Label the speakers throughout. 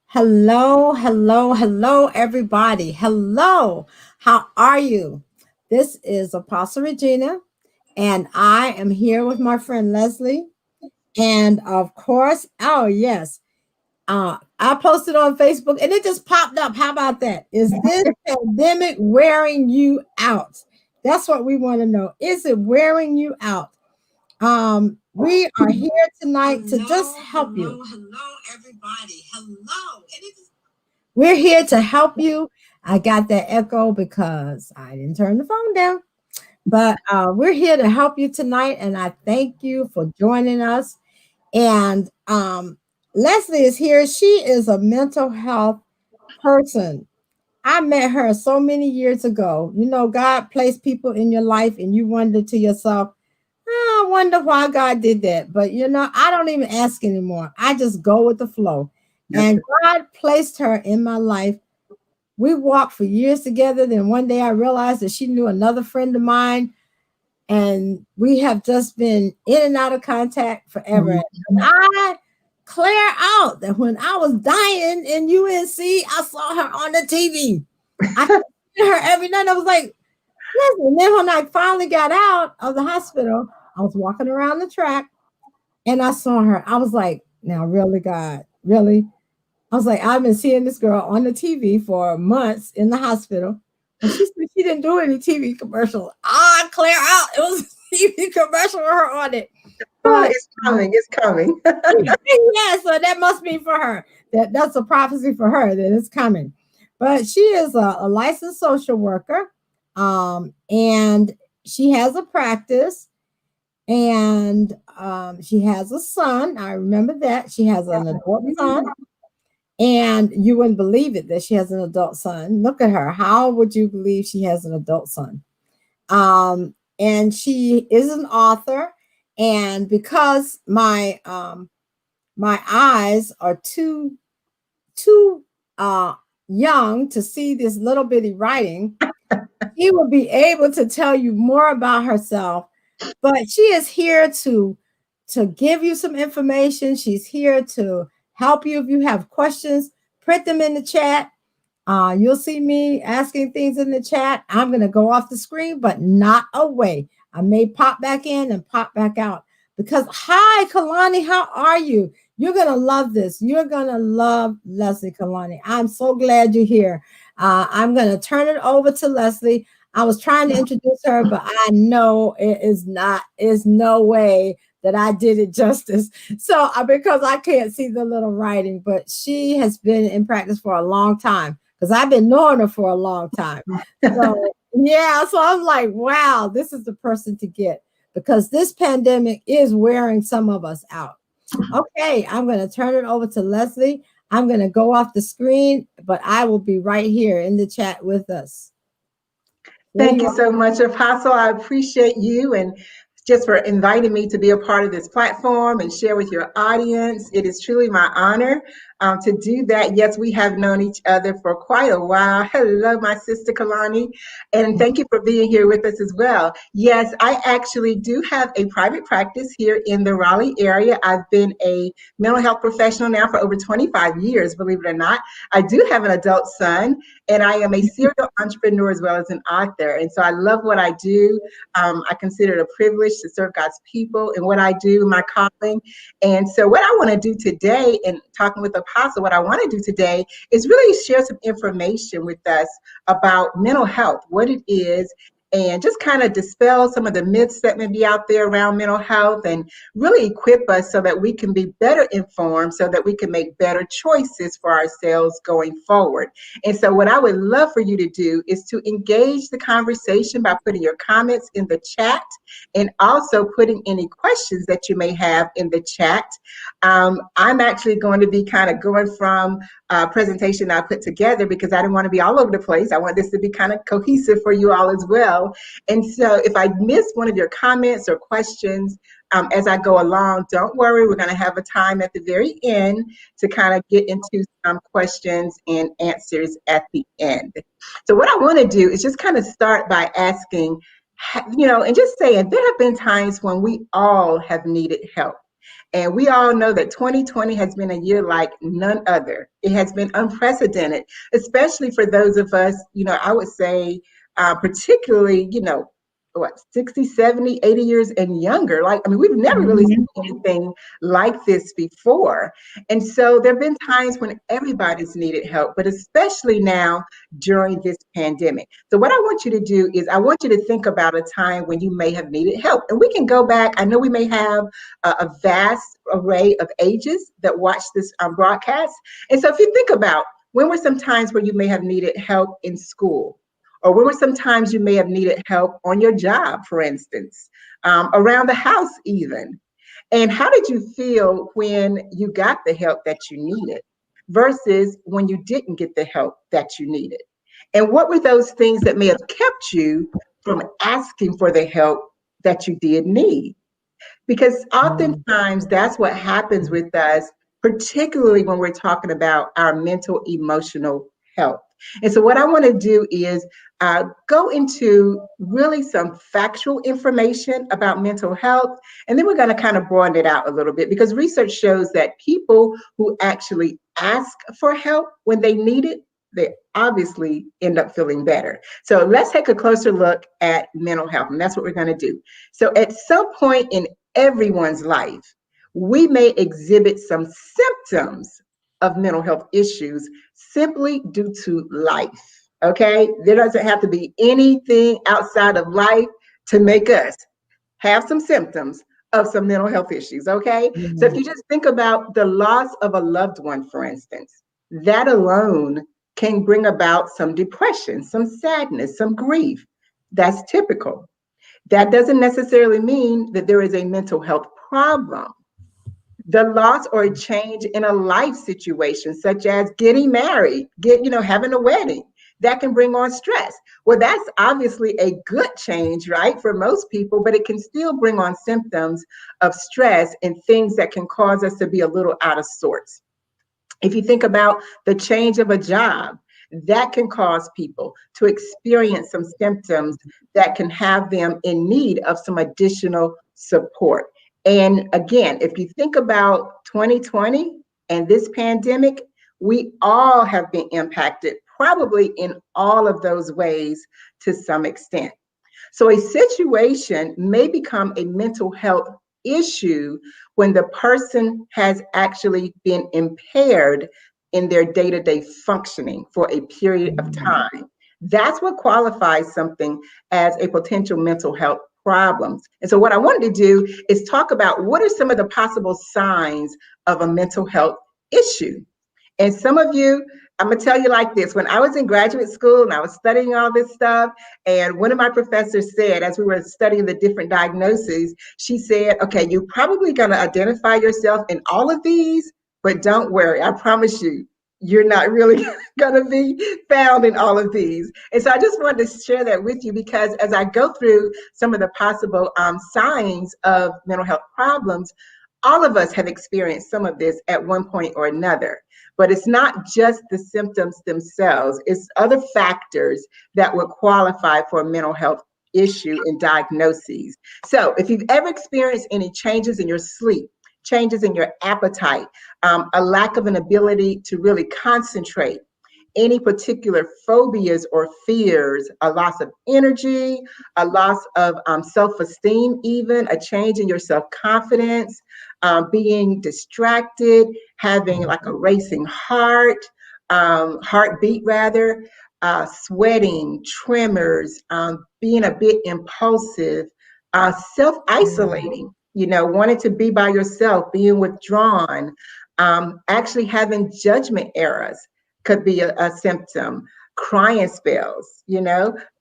Speaker 1: Hello, hello, hello, everybody. Hello, how are you? This is Apostle Regina, and I am here with my friend Leslie. And of course, oh, yes, I posted on Facebook and it just popped up. How about that? Is this pandemic wearing you out? That's what we want to know. Is it wearing you out? We are here tonight to just help you. Hello, everybody. Hello. We're here to help you. I got that echo because I didn't turn the phone down. But we're here to help you tonight, and I thank you for joining us. And Leslie is here. She is a mental health person. I met her so many years ago. You know, God placed people in your life, and you wonder to yourself, "Oh, I wonder why God did that." But you know, I don't even ask anymore. I just go with the flow. And God placed her in my life. We walked for years together. Then one day I realized that she knew another friend of mine, and we have just been in and out of contact forever. And I clear out that when I was dying in UNC, I saw her on the TV. I see her every night. I was like, listen. And then when I finally got out of the hospital, I was walking around the track and I saw her. I was like, now, really, God, really? I was like, I've been seeing this girl on the TV for months in the hospital. And she said she didn't do any TV commercials. Ah, clear out. It was a TV commercial with her on it.
Speaker 2: Oh, it's coming. It's coming.
Speaker 1: Yeah, so that must be for her. That's a prophecy for her that it's coming. But she is a licensed social worker. And she has a practice, and she has a son. I remember that. She has an adult son. And you wouldn't believe it that she has an adult son. Look at her. How would you believe she has an adult son? And she is an author. And because my eyes are too young to see this little bitty writing, she will be able to tell you more about herself. But she is here to give you some information. She's here to help you if you have questions. Print them in the chat. You'll see me asking things in the chat. I'm going to go off the screen, but not away. I may pop back in and pop back out because, hi, Kalani, how are you? You're going to love this. You're going to love Leslie Kalani. I'm so glad you're here. I'm going to turn it over to Leslie. I was trying to introduce her, but I know is no way that I did it justice. So because I can't see the little writing, but she has been in practice for a long time because I've been knowing her for a long time. So yeah, so I'm like, wow, this is the person to get because this pandemic is wearing some of us out. Okay, I'm going to turn it over to Leslie. I'm going to go off the screen, but I will be right here in the chat with us.
Speaker 2: Thank you so much, Apostle. I appreciate you and just for inviting me to be a part of this platform and share with your audience. It is truly my honor to do that. Yes, we have known each other for quite a while. Hello, my sister Kalani, and thank you for being here with us as well. Yes, I actually do have a private practice here in the Raleigh area. I've been a mental health professional now for over 25 years, believe it or not. I do have an adult son, and I am a serial entrepreneur as well as an author. And so I love what I do. I consider it a privilege to serve God's people in what I do, my calling. And so what I want to do today, and talking with Apostle, what I want to do today is really share some information with us about mental health, what it is, and just kind of dispel some of the myths that may be out there around mental health and really equip us so that we can be better informed, so that we can make better choices for ourselves going forward. And so what I would love for you to do is to engage the conversation by putting your comments in the chat and also putting any questions that you may have in the chat. I'm actually going to be kind of going from a presentation I put together because I didn't want to be all over the place. I want this to be kind of cohesive for you all as well. And so if I miss one of your comments or questions as I go along, don't worry. We're going to have a time at the very end to kind of get into some questions and answers at the end. So what I want to do is just kind of start by asking, and just saying, there have been times when we all have needed help. And we all know that 2020 has been a year like none other. It has been unprecedented, especially for those of us, I would say, particularly, 60, 70, 80 years and younger. We've never really seen anything like this before. And so there have been times when everybody's needed help, but especially now during this pandemic. So what I want you to do is I want you to think about a time when you may have needed help. And we can go back. I know we may have a vast array of ages that watch this broadcast. And so if you think about when were some times where you may have needed help in school, or when were some times you may have needed help on your job, for instance, around the house even. And how did you feel when you got the help that you needed versus when you didn't get the help that you needed? And what were those things that may have kept you from asking for the help that you did need? Because oftentimes that's what happens with us, particularly when we're talking about our mental, emotional health. And so what I want to do is go into really some factual information about mental health, and then we're going to kind of broaden it out a little bit, because research shows that people who actually ask for help when they need it, they obviously end up feeling better. So let's take a closer look at mental health, and that's what we're going to do. So at some point in everyone's life, we may exhibit some symptoms of mental health issues simply due to life. Okay, there doesn't have to be anything outside of life to make us have some symptoms of some mental health issues. Okay, so if you just think about the loss of a loved one, for instance, that alone can bring about some depression, some sadness, some grief. That's typical. That doesn't necessarily mean that there is a mental health problem. The loss or a change in a life situation, such as getting married, having a wedding, that can bring on stress. Well, that's obviously a good change, right, for most people, but it can still bring on symptoms of stress and things that can cause us to be a little out of sorts. If you think about the change of a job, that can cause people to experience some symptoms that can have them in need of some additional support. And again, if you think about 2020 and this pandemic, we all have been impacted probably in all of those ways to some extent. So a situation may become a mental health issue when the person has actually been impaired in their day-to-day functioning for a period of time. That's what qualifies something as a potential mental health problems. And so what I wanted to do is talk about what are some of the possible signs of a mental health issue. And some of you, I'm gonna tell you like this, when I was in graduate school and I was studying all this stuff, and one of my professors said, as we were studying the different diagnoses, she said, okay, you're probably gonna identify yourself in all of these, but don't worry, I promise you, you're not really gonna be found in all of these. And so I just wanted to share that with you, because as I go through some of the possible signs of mental health problems, all of us have experienced some of this at one point or another. But it's not just the symptoms themselves, it's other factors that would qualify for a mental health issue and diagnoses. So if you've ever experienced any changes in your sleep, changes in your appetite, a lack of an ability to really concentrate, any particular phobias or fears, a loss of energy, a loss of self-esteem even, a change in your self-confidence, being distracted, having like a racing heartbeat rather, sweating, tremors, being a bit impulsive, self-isolating, wanting to be by yourself, being withdrawn, actually having judgment errors could be a symptom, crying spells,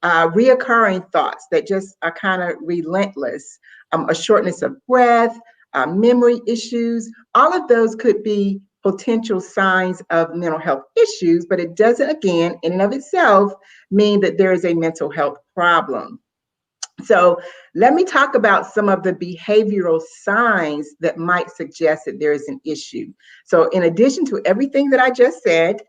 Speaker 2: reoccurring thoughts that just are kind of relentless, a shortness of breath, memory issues. All of those could be potential signs of mental health issues, but it doesn't, again, in and of itself, mean that there is a mental health problem. So let me talk about some of the behavioral signs that might suggest that there is an issue. So in addition to everything that I just said,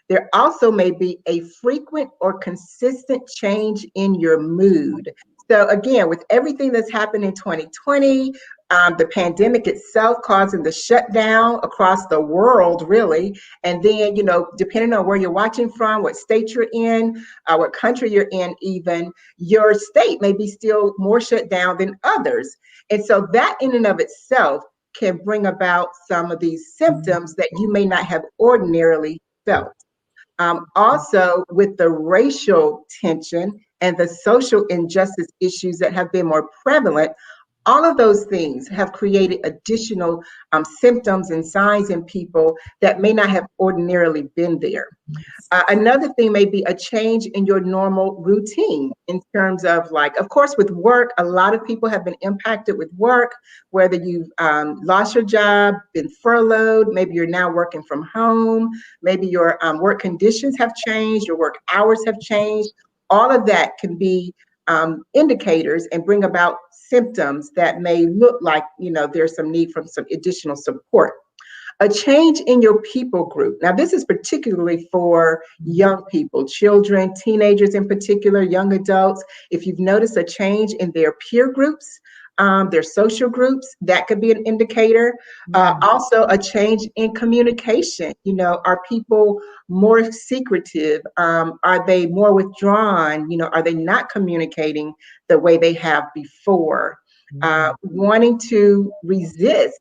Speaker 2: there also may be a frequent or consistent change in your mood. So again, with everything that's happened in 2020, the pandemic itself causing the shutdown across the world, really. And then, depending on where you're watching from, what state you're in, what country you're in, even, your state may be still more shut down than others. And so that in and of itself can bring about some of these symptoms that you may not have ordinarily felt. Also, with the racial tension and the social injustice issues that have been more prevalent, all of those things have created additional symptoms and signs in people that may not have ordinarily been there. Another thing may be a change in your normal routine in terms of, like, of course, with work, a lot of people have been impacted with work, whether you've lost your job, been furloughed, maybe you're now working from home, maybe your work conditions have changed, your work hours have changed. All of that can be indicators and bring about symptoms that may look like, there's some need for some additional support. A change in your people group. Now, this is particularly for young people, children, teenagers in particular, young adults. If you've noticed a change in their peer groups, their social groups, that could be an indicator. Also, a change in communication. Are people more secretive? Are they more withdrawn? Are they not communicating the way they have before? Wanting to resist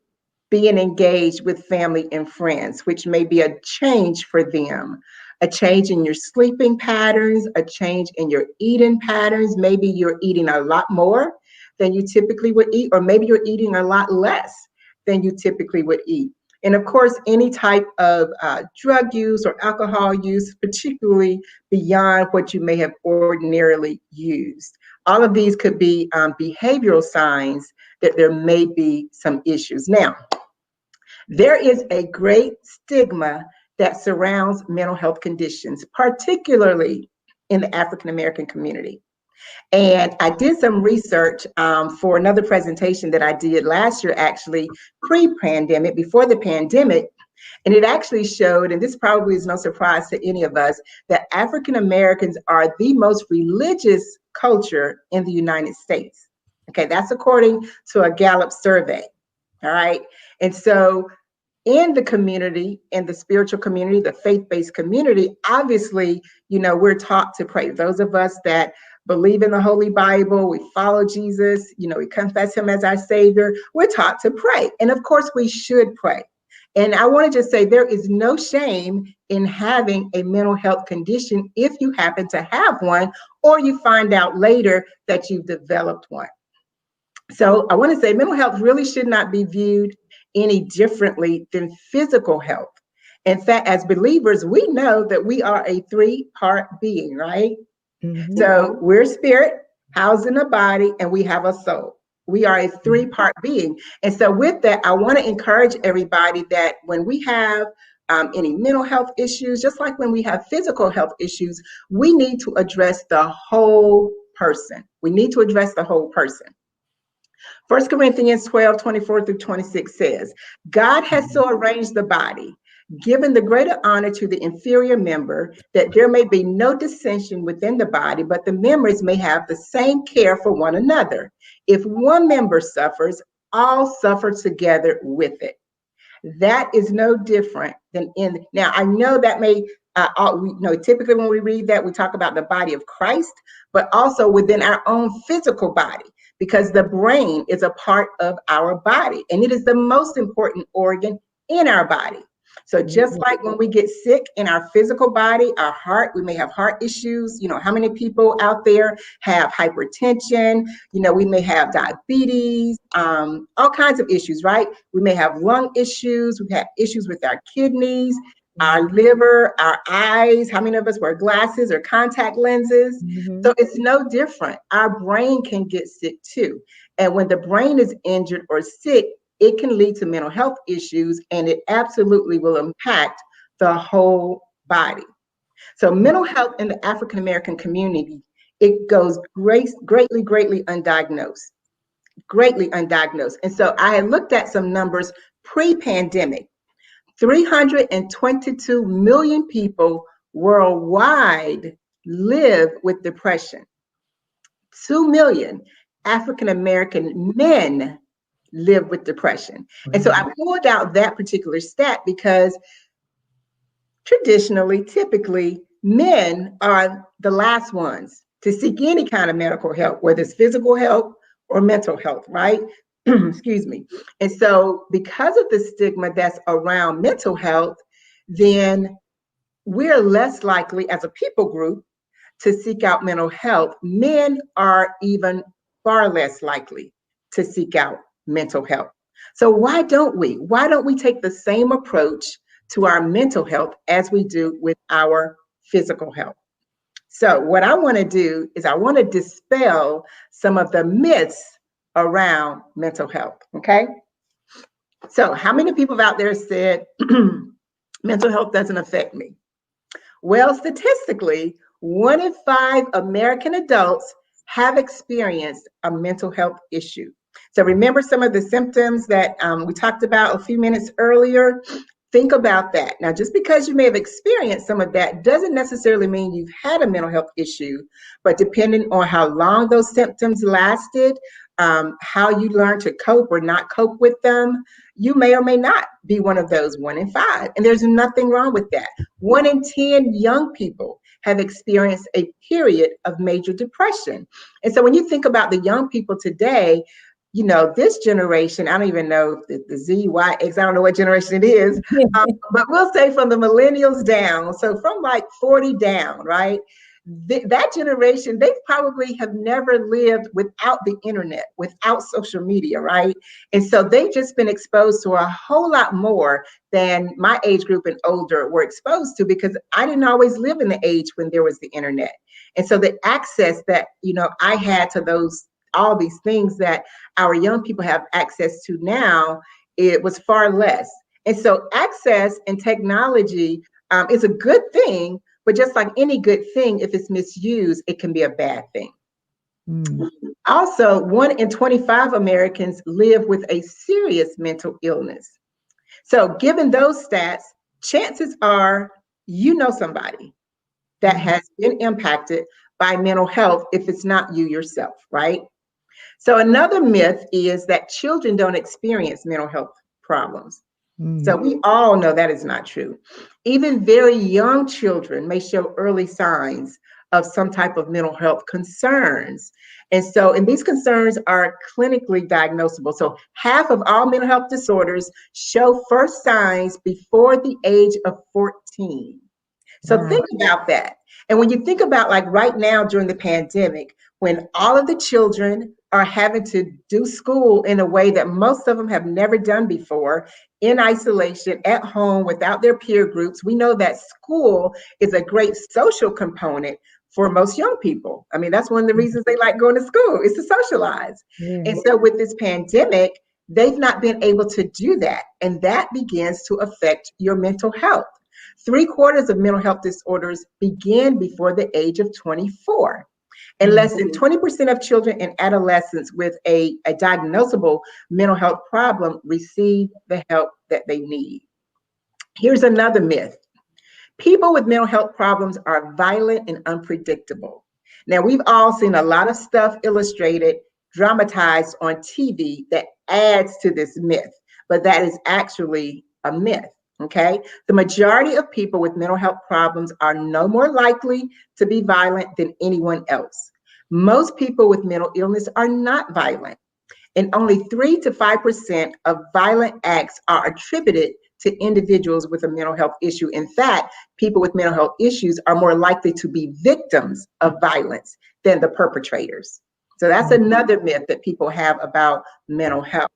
Speaker 2: being engaged with family and friends, which may be a change for them. A change in your sleeping patterns, a change in your eating patterns. Maybe you're eating a lot more than you typically would eat, or maybe you're eating a lot less than you typically would eat. And of course, any type of drug use or alcohol use, particularly beyond what you may have ordinarily used. All of these could be behavioral signs that there may be some issues. Now, there is a great stigma that surrounds mental health conditions, particularly in the African American community. And I did some research for another presentation that I did last year, actually pre-pandemic, before the pandemic. And it actually showed, and this probably is no surprise to any of us, that African Americans are the most religious culture in the United States. Okay, that's according to a Gallup survey. All right. And so in the community, in the spiritual community, the faith-based community, obviously, we're taught to pray. Those of us that believe in the Holy Bible, we follow Jesus, we confess him as our Savior, we're taught to pray. And of course, we should pray. And I want to just say there is no shame in having a mental health condition if you happen to have one, or you find out later that you've developed one. So I want to say mental health really should not be viewed any differently than physical health. In fact, as believers, we know that we are a three-part being, right? Mm-hmm. So we're spirit, housed in a body, and we have a soul. We are a three-part being. And so with that, I want to encourage everybody that when we have any mental health issues, just like when we have physical health issues, we need to address the whole person. We need to address the whole person. 1 Corinthians 12:24-26 says, God has so arranged the body, given the greater honor to the inferior member, that there may be no dissension within the body, but the members may have the same care for one another. If one member suffers, all suffer together with it. That is no different than now I know that may, typically when we read that, we talk about the body of Christ, but also within our own physical body, because the brain is a part of our body and it is the most important organ in our body. So just like when we get sick in our physical body, our heart, we may have heart issues. How many people out there have hypertension? We may have diabetes, all kinds of issues, right? We may have lung issues. We have issues with our kidneys, our liver, our eyes. How many of us wear glasses or contact lenses? Mm-hmm. So it's no different. Our brain can get sick too. And when the brain is injured or sick, it can lead to mental health issues, and it absolutely will impact the whole body. So mental health in the African American community, it goes greatly undiagnosed, greatly undiagnosed. And so I had looked at some numbers pre-pandemic. 322 million people worldwide live with depression. 2 million African American men live with depression. And so I pulled out that particular stat because traditionally, typically, men are the last ones to seek any kind of medical help, whether it's physical help or mental health, right? Excuse me. And so because of the stigma that's around mental health, then we're less likely as a people group to seek out mental health. Men are even far less likely to seek out mental health. So why don't we? Why don't we take the same approach to our mental health as we do with our physical health? So what I want to do is I want to dispel some of the myths around mental health, okay? So how many people out there said mental health doesn't affect me? Well, statistically, 1 in 5 American adults have experienced a mental health issue. So remember some of the symptoms that we talked about a few minutes earlier? Think about that. Now, just because you may have experienced some of that doesn't necessarily mean you've had a mental health issue, but depending on how long those symptoms lasted, how you learn to cope or not cope with them, you may or may not be one of those 1 in 5. And there's nothing wrong with that. 1 in 10 young people have experienced a period of major depression. And so when you think about the young people today, you know, this generation, I don't even know the Z, Y, X, I don't know what generation it is, but we'll say from the millennials down. So from like 40 down, right? That generation, they probably have never lived without the internet, without social media, right? And so they've just been exposed to a whole lot more than my age group and older were exposed to, because I didn't always live in the age when there was the internet. And so the access that, you know, I had to all these things that our young people have access to now, it was far less. And so access and technology is a good thing, but just like any good thing, if it's misused, it can be a bad thing. Also, 1 in 25 Americans live with a serious mental illness. So given those stats, chances are you know somebody that has been impacted by mental health if it's not you yourself, right? So another myth is that children don't experience mental health problems. So we all know that is not true. Even very young children may show early signs of some type of mental health concerns. And these concerns are clinically diagnosable. So half of all mental health disorders show first signs before the age of 14. So think about that. And when you think about, like, right now during the pandemic, when all of the children are having to do school in a way that most of them have never done before, in isolation, at home, without their peer groups, we know that school is a great social component for most young people. I mean, that's one of the reasons they like going to school, is to socialize. And so with this pandemic, they've not been able to do that. And that begins to affect your mental health. 3/4 of mental health disorders begin before the age of 24. And less than 20% of children and adolescents with a diagnosable mental health problem receive the help that they need. Here's another myth. People with mental health problems are violent and unpredictable. Now, we've all seen a lot of stuff illustrated, dramatized on TV that adds to this myth, but that is actually a myth. Okay, the majority of people with mental health problems are no more likely to be violent than anyone else. Most people with mental illness are not violent, and only 3 to 5% of violent acts are attributed to individuals with a mental health issue. In fact, people with mental health issues are more likely to be victims of violence than the perpetrators. So that's another myth that people have about mental health.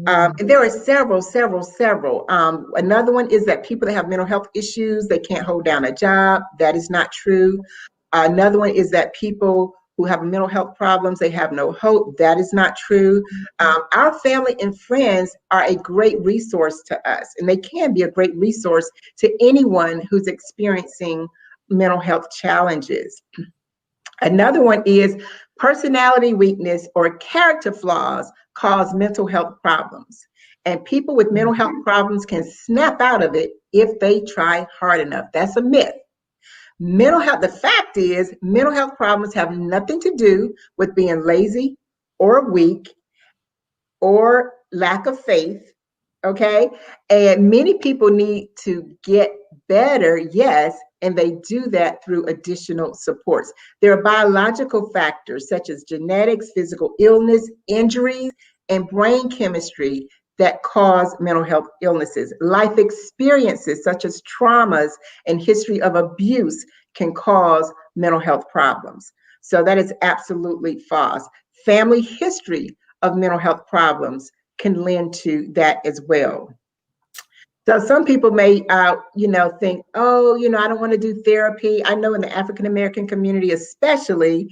Speaker 2: And there are several. Another one is that people that have mental health issues, they can't hold down a job. That is not true. Another one is that people who have mental health problems, they have no hope. That is not true. Our family and friends are a great resource to us, and they can be a great resource to anyone who's experiencing mental health challenges. Another one is personality weakness or character flaws cause mental health problems. And people with mental health problems can snap out of it if they try hard enough. That's a myth. Mental health, the fact is, mental health problems have nothing to do with being lazy or weak. or lack of faith. Okay. And many people need to get better, yes, and they do that through additional supports. There are biological factors such as genetics, physical illness, injuries, and brain chemistry that cause mental health illnesses. Life experiences such as traumas and history of abuse can cause mental health problems. So that is absolutely false. Family history of mental health problems can lend to that as well. So some people may, think, oh, I don't want to do therapy. I know in the African American community, especially,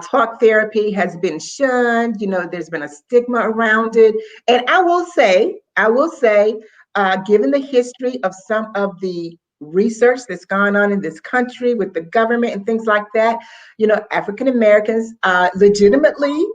Speaker 2: talk therapy has been shunned. There's been a stigma around it. And I will say, given the history of some of the research that's gone on in this country with the government and things like that, African Americans legitimately,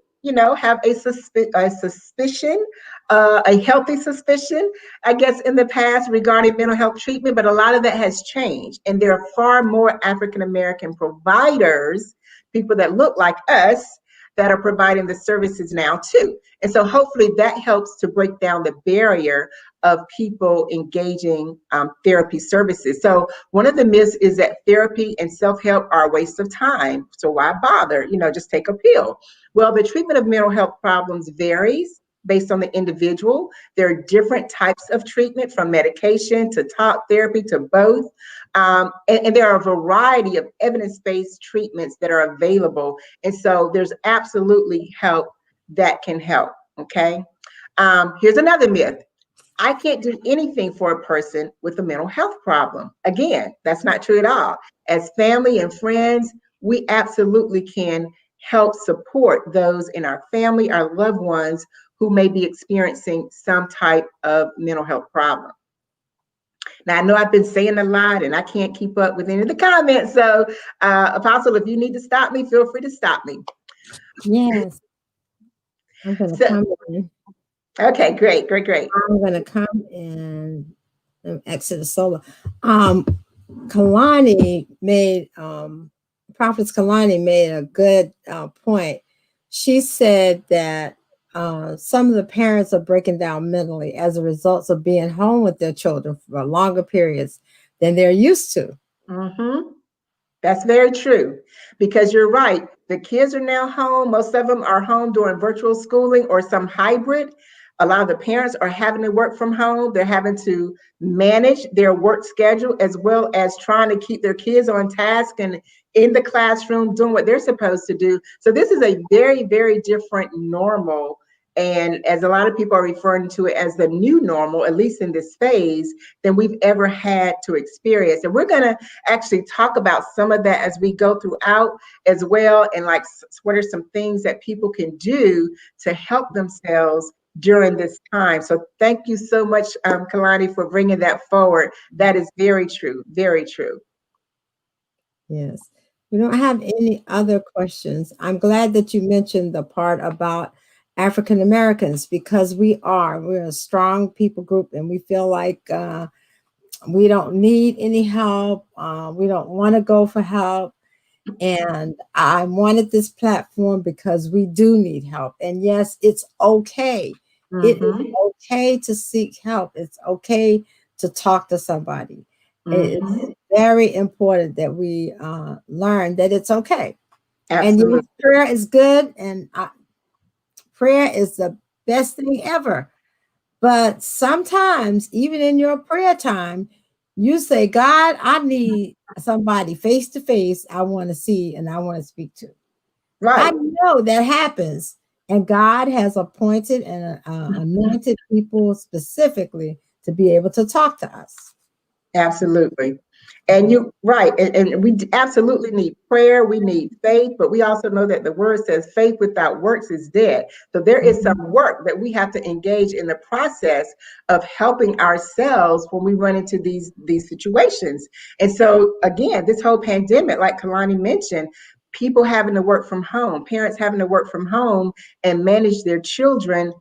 Speaker 2: have a suspicion, a healthy suspicion, I guess, in the past regarding mental health treatment, but a lot of that has changed. And there are far more African American providers, people that look like us, that are providing the services now too. And so hopefully that helps to break down the barrier of people engaging therapy services. So one of the myths is that therapy and self-help are a waste of time. So why bother? Just take a pill. Well, the treatment of mental health problems varies based on the individual. There are different types of treatment, from medication to talk therapy to both. And there are a variety of evidence-based treatments that are available. And so there's absolutely help that can help, okay? Here's another myth. I can't do anything for a person with a mental health problem. Again, that's not true at all. As family and friends, we absolutely can help support those in our family, our loved ones who may be experiencing some type of mental health problem. Now, I know I've been saying a lot and I can't keep up with any of the comments. So, Apostle, if you need to stop me, feel free to stop me.
Speaker 1: Yes. I'm going to come in.
Speaker 2: Okay, great.
Speaker 1: I'm going to come in and exit the solo. Kalani made, Prophetess Kalani made a good point. She said that some of the parents are breaking down mentally as a result of being home with their children for longer periods than they're used to.
Speaker 2: Mm-hmm. That's very true, because you're right. The kids are now home. Most of them are home doing virtual schooling or some hybrid. A lot of the parents are having to work from home. They're having to manage their work schedule as well as trying to keep their kids on task and in the classroom doing what they're supposed to do. So this is a very, very different normal. And as a lot of people are referring to it as the new normal, at least in this phase, than we've ever had to experience. And we're going to actually talk about some of that as we go throughout as well. And like, what are some things that people can do to help themselves during this time? So thank you so much, Kalani, for bringing that forward. That is very true. Very true.
Speaker 1: Yes. We don't have any other questions. I'm glad that you mentioned the part about African Americans, because we're a strong people group and we feel like we don't need any help. We don't want to go for help. And I wanted this platform because we do need help. And yes, it's okay.
Speaker 2: Mm-hmm.
Speaker 1: It is okay to seek help. It's okay to talk to somebody.
Speaker 2: Mm-hmm.
Speaker 1: It's very important that we learn that it's okay.
Speaker 2: Absolutely.
Speaker 1: And prayer is good, and prayer is the best thing ever. But sometimes, even in your prayer time, you say, God, I need somebody face to face I want to see and I want to speak to.
Speaker 2: Right.
Speaker 1: I know that happens. And God has appointed and anointed people specifically to be able to talk to us.
Speaker 2: Absolutely. And you're right. And we absolutely need prayer. We need faith, but we also know that the word says faith without works is dead. So there is some work that we have to engage in the process of helping ourselves when we run into these situations. And so again, this whole pandemic, like Kalani mentioned, people having to work from home, parents having to work from home and manage their children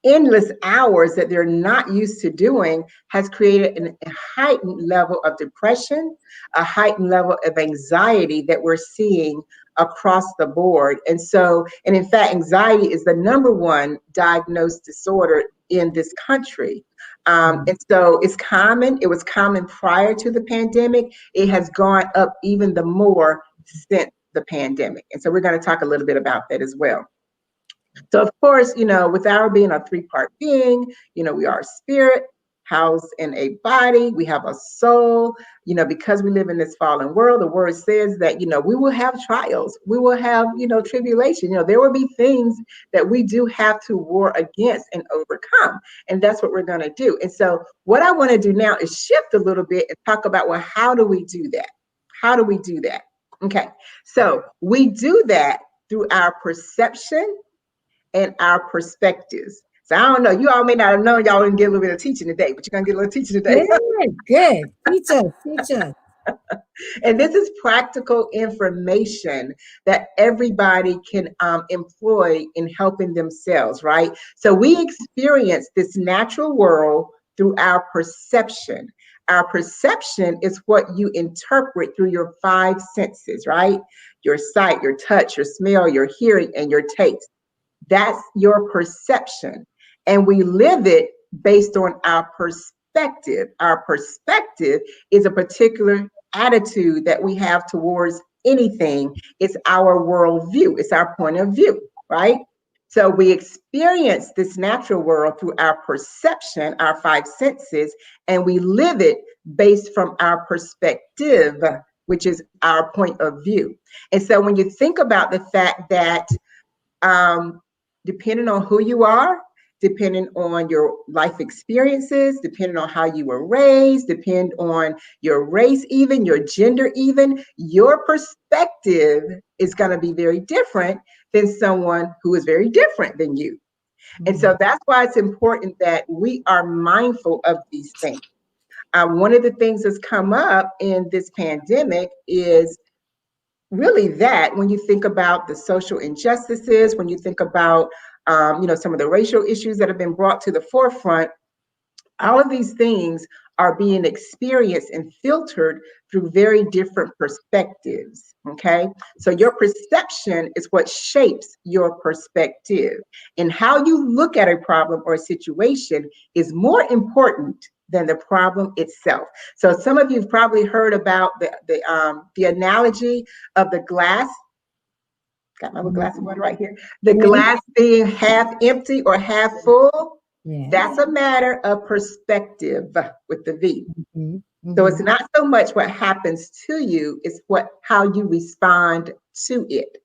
Speaker 2: endless hours that they're not used to doing has created a heightened level of depression, a heightened level of anxiety that we're seeing across the board. And so, and in fact, anxiety is the number one diagnosed disorder in this country. And so it's common. It was common prior to the pandemic. It has gone up even the more since the pandemic. And so we're going to talk a little bit about that as well. So of course, with our being a three-part being, we are a spirit housed in a body. We have a soul, because we live in this fallen world. The word says that, we will have trials. We will have, tribulation. There will be things that we do have to war against and overcome. And that's what we're going to do. And so what I want to do now is shift a little bit and talk about, well, how do we do that? How do we do that? Okay. So we do that through our perception and our perspectives. So I don't know, you all may not have known, y'all didn't get a little bit of teaching today, but you're going to get a little teaching today.
Speaker 1: Good. Teach us.
Speaker 2: And this is practical information that everybody can employ in helping themselves, right? So we experience this natural world through our perception. Our perception is what you interpret through your five senses, right? Your sight, your touch, your smell, your hearing, and your taste. That's your perception. And we live it based on our perspective. Our perspective is a particular attitude that we have towards anything. It's our worldview. It's our point of view, right? So we experience this natural world through our perception, our five senses, and we live it based from our perspective, which is our point of view. And so when you think about the fact that depending on who you are, depending on your life experiences, depending on how you were raised, depending on your race, even your gender, even your perspective is going to be very different than someone who is very different than you. And so that's why it's important that we are mindful of these things. One of the things that's come up in this pandemic is really that when you think about the social injustices, when you think about some of the racial issues that have been brought to the forefront, all of these things are being experienced and filtered through very different perspectives, okay? So your perception is what shapes your perspective. And how you look at a problem or a situation is more important than the problem itself. So some of you have probably heard about the analogy of the glass. Got my little glass of water right here. The glass being half empty or half full. Yeah. That's a matter of perspective with the V. So it's not so much what happens to you, it's how you respond to it.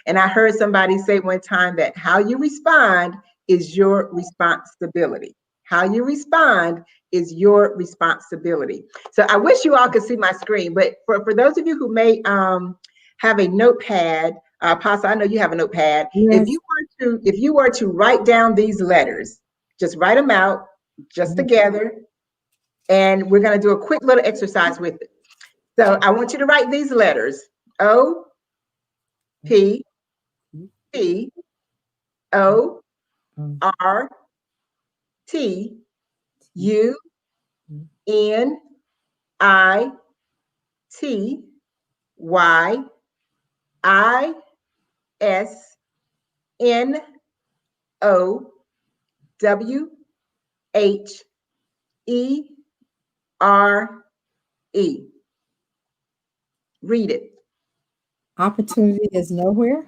Speaker 2: And I heard somebody say one time that how you respond is your responsibility. How you respond is your responsibility. So I wish you all could see my screen, but for those of you who may have a notepad, Apostle, I know you have a notepad. Yes. If you were to write down these letters, just write them out, just together, and we're going to do a quick little exercise with it. So I want you to write these letters: O, P, P, O, R, T, U, N, I, T, Y, I, S, N, O, W, H, E, R, E. Read it.
Speaker 1: Opportunity is nowhere.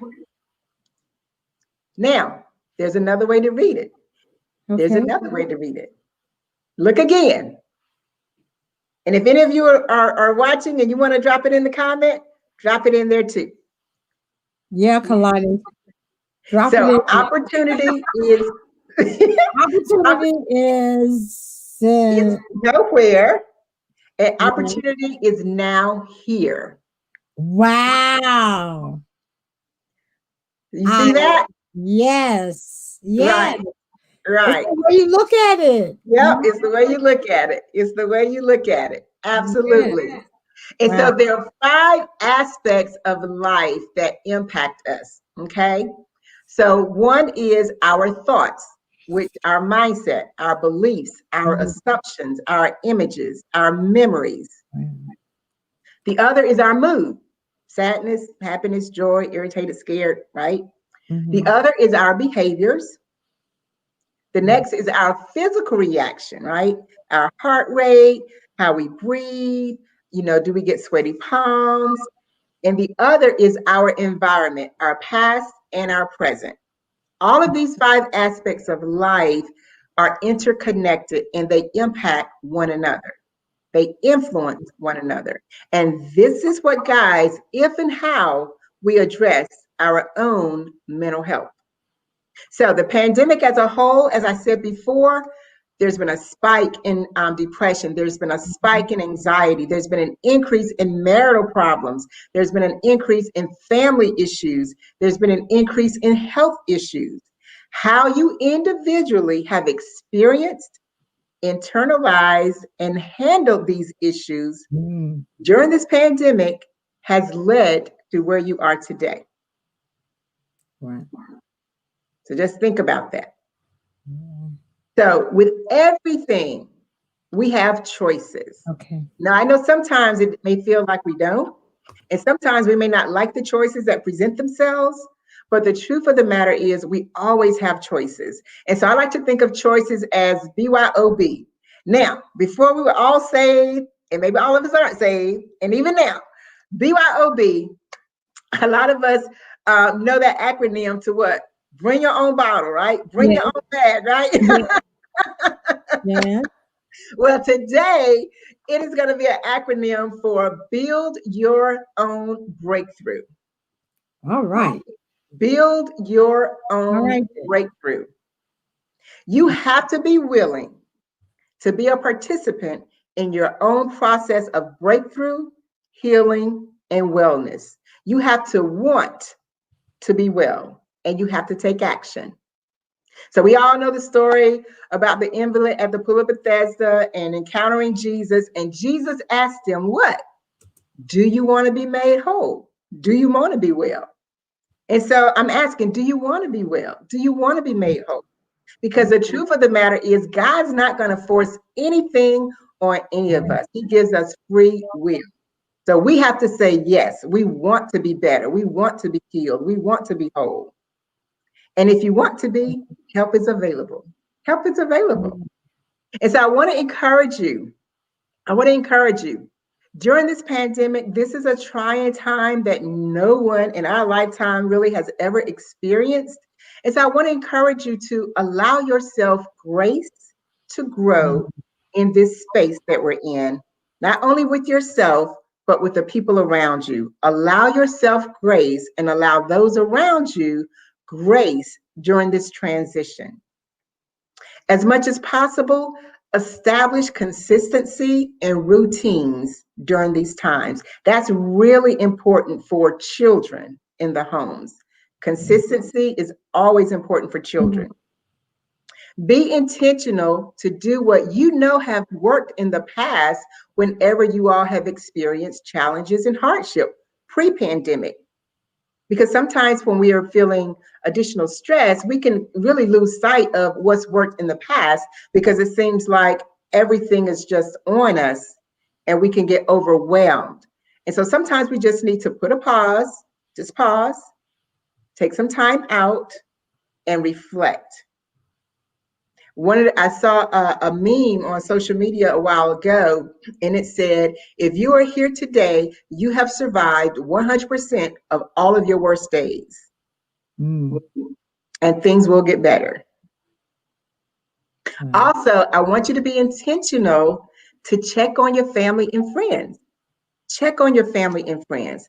Speaker 2: Now, there's another way to read it. Okay. There's another way to read it. Look again. And if any of you are watching and you want to drop it in the comment, drop it in there too.
Speaker 1: Yeah, Kalani.
Speaker 2: Drop so it in. Opportunity is
Speaker 1: opportunity is
Speaker 2: nowhere, and opportunity is now here.
Speaker 1: Wow.
Speaker 2: You see that?
Speaker 1: Yes. Yes.
Speaker 2: Right.
Speaker 1: It's the way you look at it.
Speaker 2: Yep, it's the way you look at it. It's the way you look at it. Absolutely. Yes. And so there are 5 aspects of life that impact us, okay? So one is our thoughts. which our mindset, our beliefs, our assumptions, our images, our memories. The other is our mood, sadness, happiness, joy, irritated, scared, right? The other is our behaviors. The next is our physical reaction, right? Our heart rate, how we breathe, do we get sweaty palms? And the other is our environment, our past and our present. All of these 5 aspects of life are interconnected and they impact one another. They influence one another. And this is what guides if and how we address our own mental health. So the pandemic as a whole, as I said before, there's been a spike in depression. There's been a spike in anxiety. There's been an increase in marital problems. There's been an increase in family issues. There's been an increase in health issues. How you individually have experienced, internalized, and handled these issues during this pandemic has led to where you are today.
Speaker 1: Right.
Speaker 2: So just think about that. So with everything, we have choices.
Speaker 1: Okay.
Speaker 2: Now, I know sometimes it may feel like we don't, and sometimes we may not like the choices that present themselves, but the truth of the matter is we always have choices. And so I like to think of choices as BYOB. Now, before we were all saved, and maybe all of us aren't saved, and even now, BYOB, a lot of us know that acronym to what? Bring your own bottle, right? Bring your own bag, right?
Speaker 1: Yeah.
Speaker 2: Well, today it is going to be an acronym for Build Your Own Breakthrough.
Speaker 1: All right.
Speaker 2: Build your own breakthrough. You have to be willing to be a participant in your own process of breakthrough, healing, and wellness. You have to want to be well, and you have to take action. So we all know the story about the invalid at the pool of Bethesda and encountering Jesus. And Jesus asked him, what? Do you want to be made whole? Do you want to be well? And so I'm asking, do you want to be well? Do you want to be made whole? Because the truth of the matter is God's not going to force anything on any of us. He gives us free will. So we have to say, yes, we want to be better. We want to be healed. We want to be whole. And if you want to be, help is available. Help is available. And so I want to encourage you. During this pandemic, this is a trying time that no one in our lifetime really has ever experienced. And so I want to encourage you to allow yourself grace to grow in this space that we're in, not only with yourself, but with the people around you. Allow yourself grace and allow those around you grace during this transition. As much as possible, establish consistency and routines during these times. That's really important for children in the homes. Consistency is always important for children. Be intentional to do what you know have worked in the past whenever you all have experienced challenges and hardship pre-pandemic. Because sometimes when we are feeling additional stress, we can really lose sight of what's worked in the past because it seems like everything is just on us and we can get overwhelmed. And so sometimes we just need to put a pause, just pause, take some time out and reflect. I saw a meme on social media a while ago, and it said, if you are here today, you have survived 100% of all of your worst days. And things will get better. Also, I want you to be intentional to check on your family and friends. Check on your family and friends.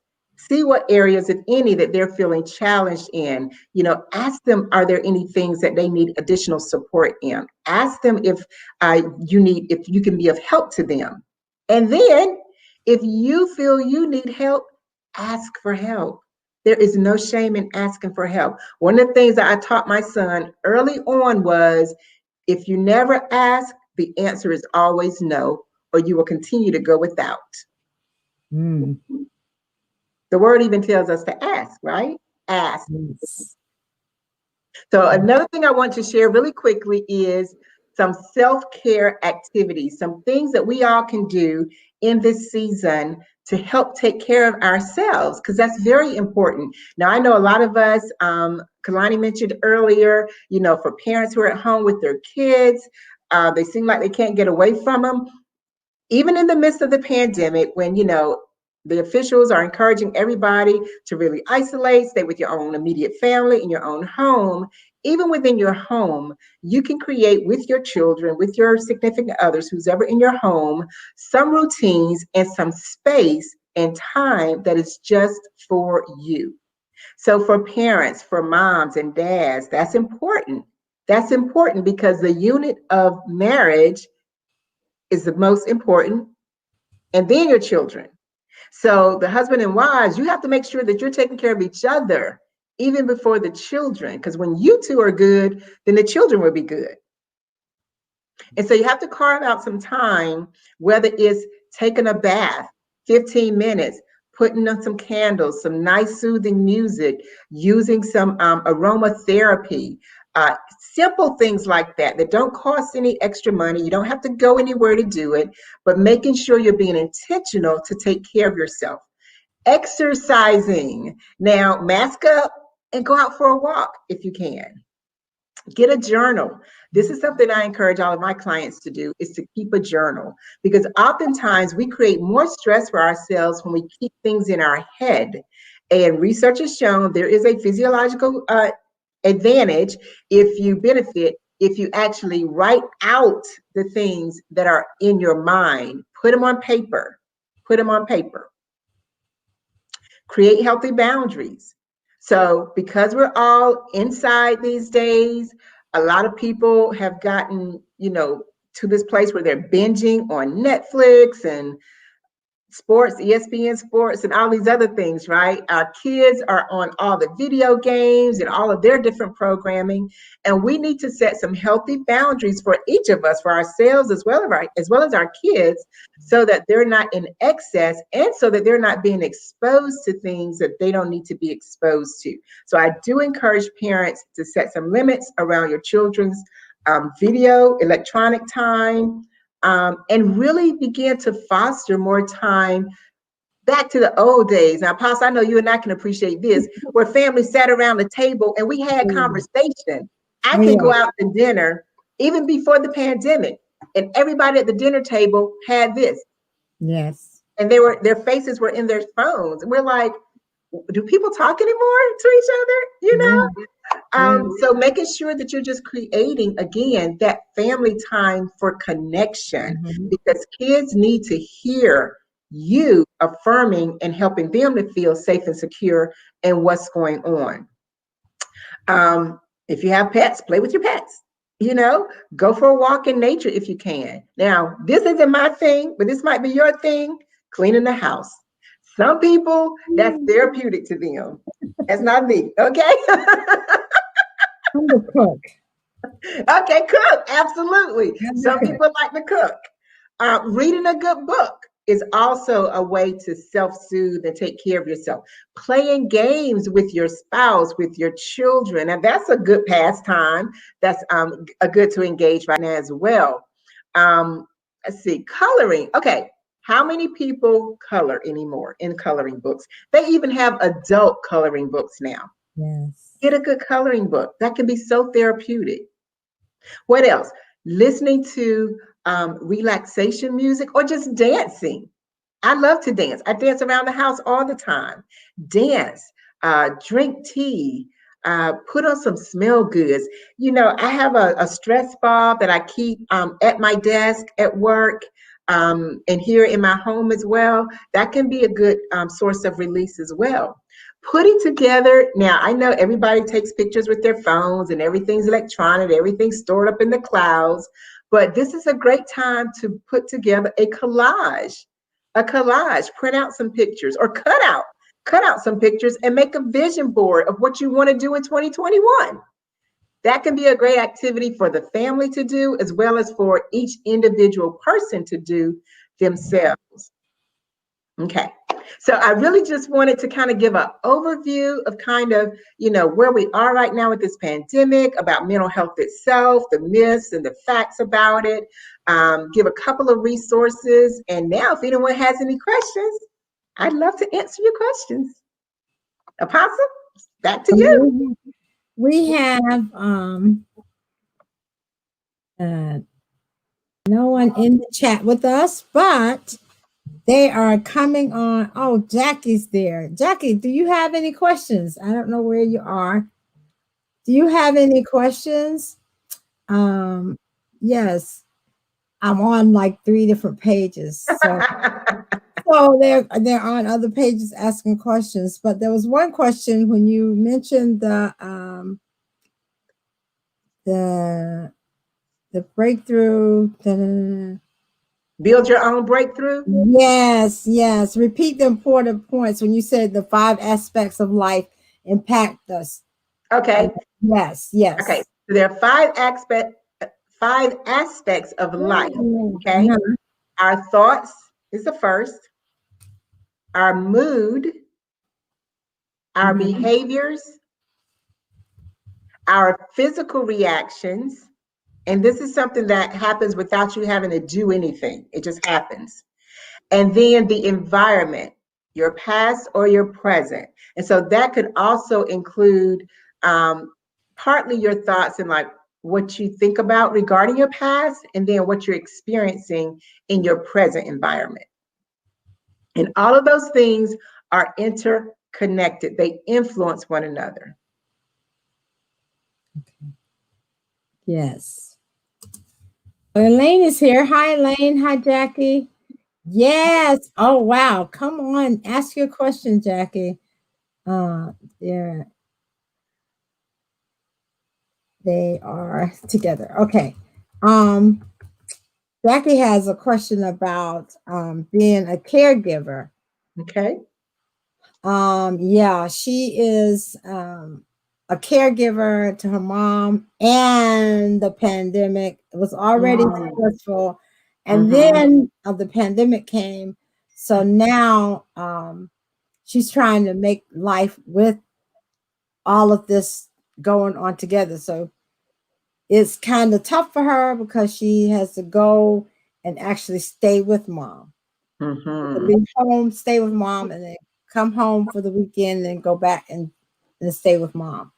Speaker 2: See what areas, if any, that they're feeling challenged in. Ask them, are there any things that they need additional support in? Ask them if you can be of help to them. And then if you feel you need help, ask for help. There is no shame in asking for help. One of the things that I taught my son early on was, if you never ask, the answer is always no, or you will continue to go without. The word even tells us to ask, right? Ask. So another thing I want to share really quickly is some self-care activities, some things that we all can do in this season to help take care of ourselves, because that's very important. Now, I know a lot of us, Kalani mentioned earlier, for parents who are at home with their kids, they seem like they can't get away from them. Even in the midst of the pandemic, when, the officials are encouraging everybody to really isolate, stay with your own immediate family in your own home. Even within your home, you can create with your children, with your significant others, who's ever in your home, some routines and some space and time that is just for you. So for parents, for moms and dads, that's important. That's important because the unit of marriage is the most important, and then your children. So the husband and wives, you have to make sure that you're taking care of each other even before the children, because when you two are good, then the children will be good. And so you have to carve out some time, whether it's taking a bath, 15 minutes, putting on some candles, some nice soothing music, using some aromatherapy, simple things like that that don't cost any extra money. You don't have to go anywhere to do it, but making sure you're being intentional to take care of yourself. Exercising. Now, mask up and go out for a walk if you can. Get a journal. This is something I encourage all of my clients to do, is to keep a journal, because oftentimes we create more stress for ourselves when we keep things in our head. And research has shown there is a physiological advantage if you actually write out the things that are in your mind, put them on paper, create healthy boundaries. So because we're all inside these days, a lot of people have gotten, to this place where they're binging on Netflix and sports, ESPN sports, and all these other things, right? Our kids are on all the video games and all of their different programming. And we need to set some healthy boundaries for each of us, for ourselves as well as our kids, so that they're not in excess and so that they're not being exposed to things that they don't need to be exposed to. So I do encourage parents to set some limits around your children's video, electronic time, and really begin to foster more time back to the old days. Now, Pastor, I know you and I can appreciate this, where families sat around the table and we had conversation. I can go out to dinner even before the pandemic, and everybody at the dinner table had this.
Speaker 1: Yes.
Speaker 2: And their faces were in their phones. And we're like, do people talk anymore to each other? So making sure that you're just creating, again, that family time for connection, because kids need to hear you affirming and helping them to feel safe and secure in what's going on. If you have pets, play with your pets. Go for a walk in nature if you can. Now, this isn't my thing, but this might be your thing, cleaning the house. Some people, that's therapeutic to them. That's not me, okay?
Speaker 1: I'm the cook.
Speaker 2: Okay, cook, absolutely. Some people like to cook. Reading a good book is also a way to self-soothe and take care of yourself. Playing games with your spouse, with your children, and that's a good pastime. That's a good to engage right now as well. Let's see, coloring. Okay, how many people color anymore in coloring books? They even have adult coloring books now.
Speaker 1: Yes.
Speaker 2: Get a good coloring book. That can be so therapeutic. What else? Listening to relaxation music or just dancing. I love to dance. I dance around the house all the time. Dance, drink tea, put on some smell goods. I have a stress ball that I keep at my desk at work, and here in my home as well. That can be a good source of release as well. Putting together, now I know everybody takes pictures with their phones and everything's electronic, everything's stored up in the clouds, but this is a great time to put together a collage, print out some pictures or cut out some pictures and make a vision board of what you want to do in 2021. That can be a great activity for the family to do, as well as for each individual person to do themselves. Okay. So I really just wanted to kind of give an overview of kind of, where we are right now with this pandemic, about mental health itself, the myths and the facts about it, give a couple of resources. And now if anyone has any questions, I'd love to answer your questions. Apostle, back to you.
Speaker 1: We have no one in the chat with us, but they are coming on. Oh, Jackie's there. Jackie, do you have any questions? I don't know where you are. Do you have any questions? Yes, I'm on like 3 different pages. So they're on other pages asking questions. But there was one question when you mentioned the breakthrough.
Speaker 2: Build your own breakthrough.
Speaker 1: Yes. Repeat the important points when you said the 5 aspects of life impact us.
Speaker 2: Okay.
Speaker 1: Yes.
Speaker 2: Okay. So there are 5 aspects of life. Okay. Our thoughts is the first. Our mood, our behaviors, our physical reactions. And this is something that happens without you having to do anything. It just happens. And then the environment, your past or your present. And so that could also include partly your thoughts and like what you think about regarding your past, and then what you're experiencing in your present environment. And all of those things are interconnected. They influence one another.
Speaker 1: Okay. Yes. Elaine is here. Hi, Elaine. Hi, Jackie. Yes. Oh, wow. Come on. Ask your question, Jackie. Yeah. They are together. Okay. Jackie has a question about being a caregiver.
Speaker 2: Okay.
Speaker 1: Yeah, she is a caregiver to her mom, and the pandemic was already stressful, and then the pandemic came. So now she's trying to make life with all of this going on together. So it's kind of tough for her because she has to go and actually stay with mom. Leave home, stay with mom, and then come home for the weekend and go back and stay with mom.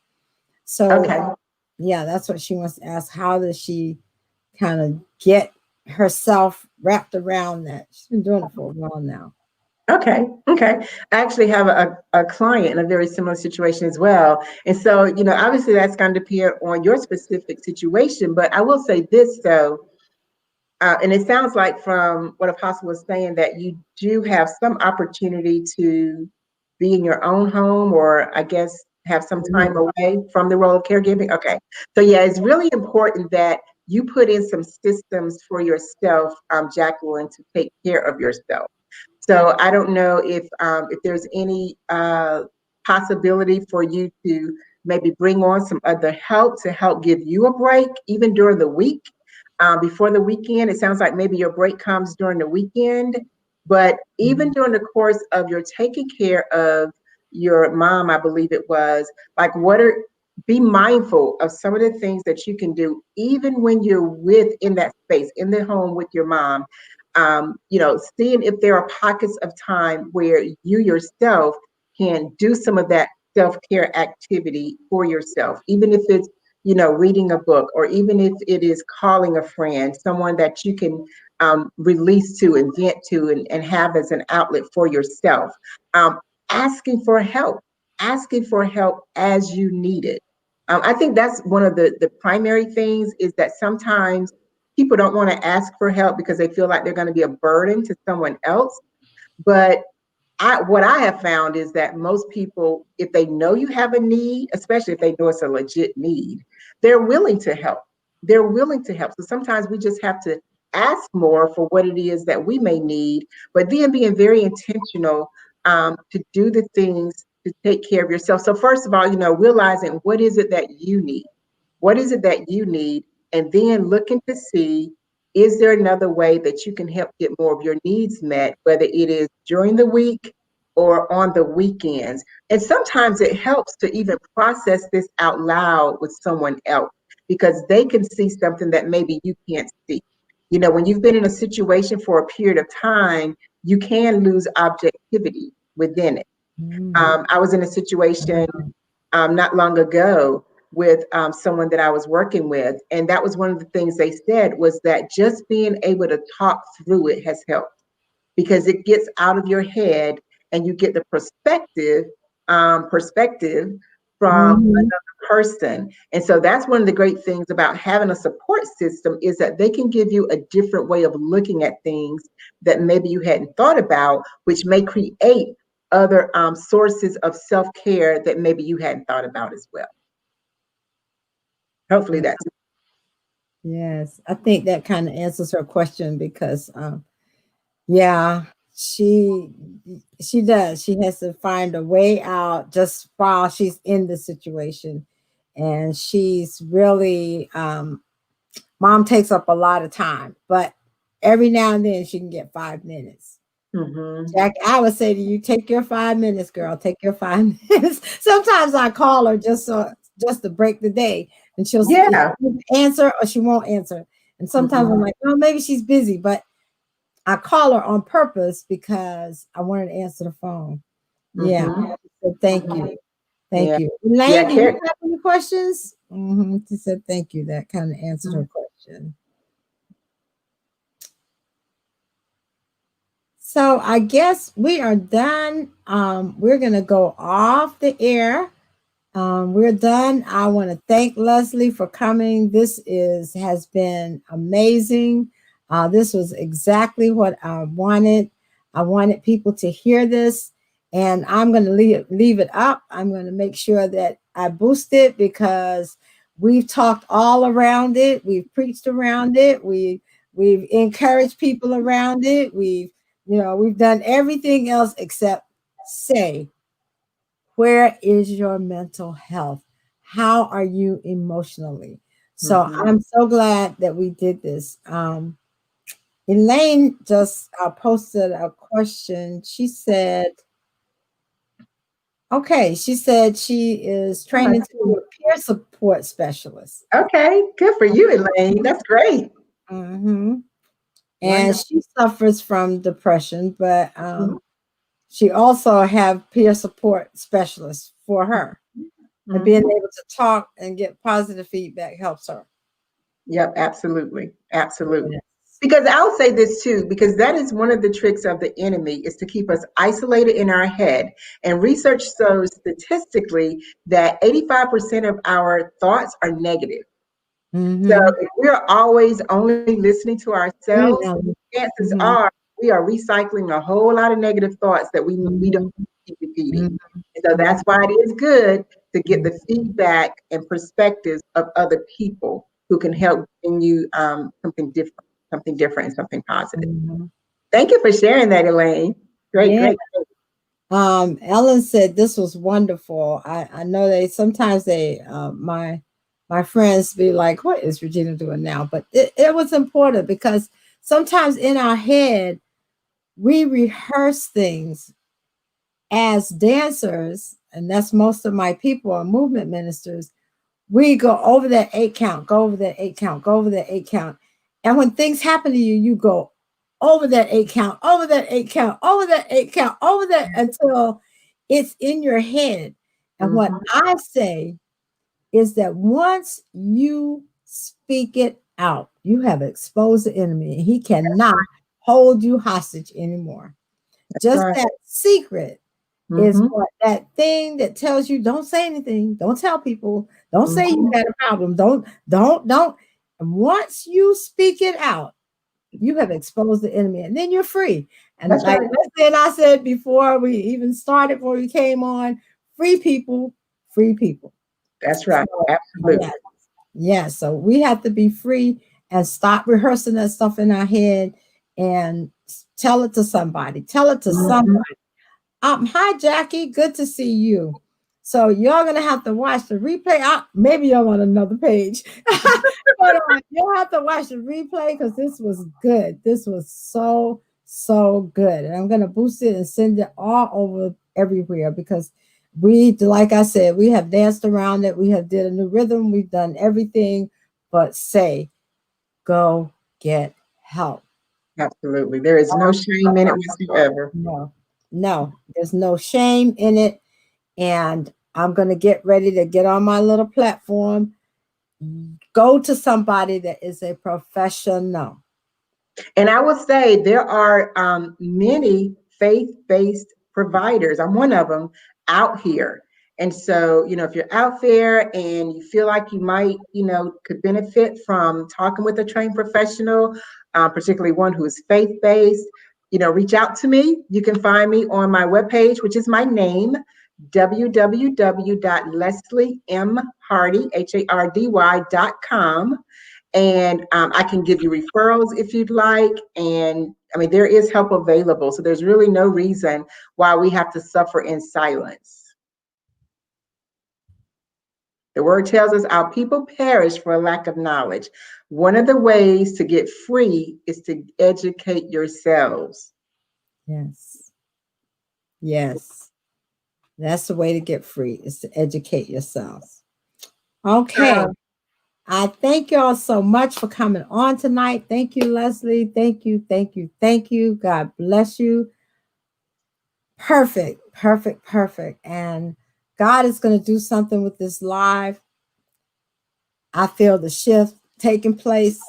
Speaker 1: So yeah, that's what she wants to ask. How does she kind of get herself wrapped around that? She's been doing it for a while now.
Speaker 2: Okay. I actually have a client in a very similar situation as well. And so, obviously that's going to depend on your specific situation. But I will say this, though, and it sounds like from what Apostle was saying that you do have some opportunity to be in your own home, or I guess have some time away from the role of caregiving. Okay. So yeah, it's really important that you put in some systems for yourself, Jacqueline, to take care of yourself. So I don't know if there's any possibility for you to maybe bring on some other help to help give you a break, even during the week, before the weekend. It sounds like maybe your break comes during the weekend, but even during the course of your taking care of your mom, I believe it was, like be mindful of some of the things that you can do, even when you're in that space, in the home with your mom. Seeing if there are pockets of time where you yourself can do some of that self-care activity for yourself, even if it's, reading a book, or even if it is calling a friend, someone that you can release to and vent to and have as an outlet for yourself. Asking for help as you need it. I think that's one of the primary things, is that sometimes people don't want to ask for help because they feel like they're going to be a burden to someone else. But what I have found is that most people, if they know you have a need, especially if they know it's a legit need, they're willing to help. So sometimes we just have to ask more for what it is that we may need, but then being very intentional to do the things to take care of yourself. So first of all, realizing what is it that you need? What is it that you need? And then looking to see, is there another way that you can help get more of your needs met, whether it is during the week, or on the weekends. And sometimes it helps to even process this out loud with someone else because they can see something that maybe you can't see. You know, when you've been in a situation for a period of time, you can lose objectivity within it. I was in a situation not long ago with someone that I was working with, and that was one of the things they said was that just being able to talk through it has helped because it gets out of your head and you get the perspective from another person. And so that's one of the great things about having a support system is that they can give you a different way of looking at things that maybe you hadn't thought about, which may create other sources of self-care that maybe you hadn't thought about as well. Hopefully that's.
Speaker 1: Yes, I think that kind of answers her question because yeah, she does. She has to find a way out just while she's in the situation. And she's really mom takes up a lot of time, but every now and then she can get 5 minutes. Jack, I would say to you, take your 5 minutes, girl. Take your 5 minutes. Sometimes I call her just to break the day, and she'll answer or she won't answer. And sometimes I'm like, oh, maybe she's busy, but I call her on purpose because I wanted to answer the phone. Yeah. So thank you. Thank you. Elaine, do you have any questions? She said thank you. That kind of answered her question. So I guess we are done. We're going to go off the air. We're done. I want to thank Leslie for coming. This has been amazing. This was exactly what I wanted. I wanted people to hear this, and I'm going to leave it up. I'm going to make sure that I boost it because we've talked all around it. We've preached around it. We've encouraged people around it. We've done everything else except say, where is your mental health? How are you emotionally? So I'm so glad that we did this. Elaine just posted a question. She said, she said she is training to be a peer support specialist.
Speaker 2: Okay, good for you, Elaine. That's great.
Speaker 1: And she suffers from depression, but she also have peer support specialists for her. And being able to talk and get positive feedback helps her.
Speaker 2: Yep, absolutely. Absolutely. Because I'll say this too, because that is one of the tricks of the enemy is to keep us isolated in our head. And research shows statistically that 85% of our thoughts are negative. So if we're always only listening to ourselves, chances are we are recycling a whole lot of negative thoughts that we don't keep repeating. And so that's why it is good to get the feedback and perspectives of other people who can help bring you something different and something positive. Thank you for sharing that, Elaine. Great.
Speaker 1: Ellen said this was wonderful. I know sometimes my friends be like, what is Regina doing now? But it was important because sometimes in our head, we rehearse things as dancers, and that's most of my people are movement ministers. We go over that 8 count, go over that 8 count, go over that 8 count. And when things happen to you, you go over that 8 count, over that 8 count, over that 8 count, over that until it's in your head. And what I say is that once you speak it out, you have exposed the enemy, and he cannot hold you hostage anymore. Just that secret is what that thing that tells you don't say anything, don't tell people, don't say you got a problem, don't. And once you speak it out, you have exposed the enemy, and then you're free. And like I said before we even started, before we came on, free people.
Speaker 2: That's right. So, absolutely.
Speaker 1: Yeah. So we have to be free and stop rehearsing that stuff in our head and tell it to somebody. Hi, Jackie. Good to see you. So you're going to have to watch the replay. Maybe you're on another page. But you'll have to watch the replay because this was good. This was so So good. And I'm going to boost it and send it all over everywhere because like I said, we have danced around it. We have did a new rhythm. We've done everything but say, go get help.
Speaker 2: Absolutely. There is no shame in it whatsoever.
Speaker 1: No, there's no shame in it. And I'm going to get ready to get on my little platform. Go to somebody that is a professional.
Speaker 2: And I would say there are many faith-based providers. I'm one of them out here. And so, if you're out there and you feel like you might, could benefit from talking with a trained professional, particularly one who is faith-based, reach out to me. You can find me on my webpage, which is my name, www.lesliemhardy.com. And I can give you referrals if you'd like. And I mean, there is help available. So there's really no reason why we have to suffer in silence. The word tells us our people perish for a lack of knowledge. One of the ways to get free is to educate yourselves.
Speaker 1: Yes. Yes. That's the way to get free, is to educate yourselves. Okay. I thank y'all so much for coming on tonight. Thank you, Leslie. Thank you. Thank you. Thank you. God bless you. Perfect. Perfect. Perfect. And God is going to do something with this live. I feel the shift taking place.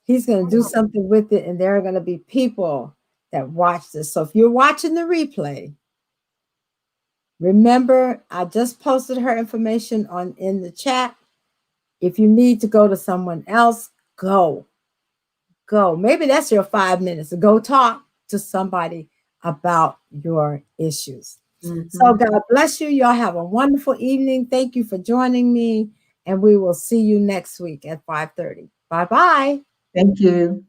Speaker 1: He's going to do something with it. And there are going to be people that watch this. So if you're watching the replay, remember, I just posted her information in the chat. If you need to go to someone else, go. Maybe that's your 5 minutes to go talk to somebody about your issues. Mm-hmm. So God bless you. Y'all have a wonderful evening. Thank you for joining me. And we will see you next week at 5:30. Bye-bye.
Speaker 2: Thank you.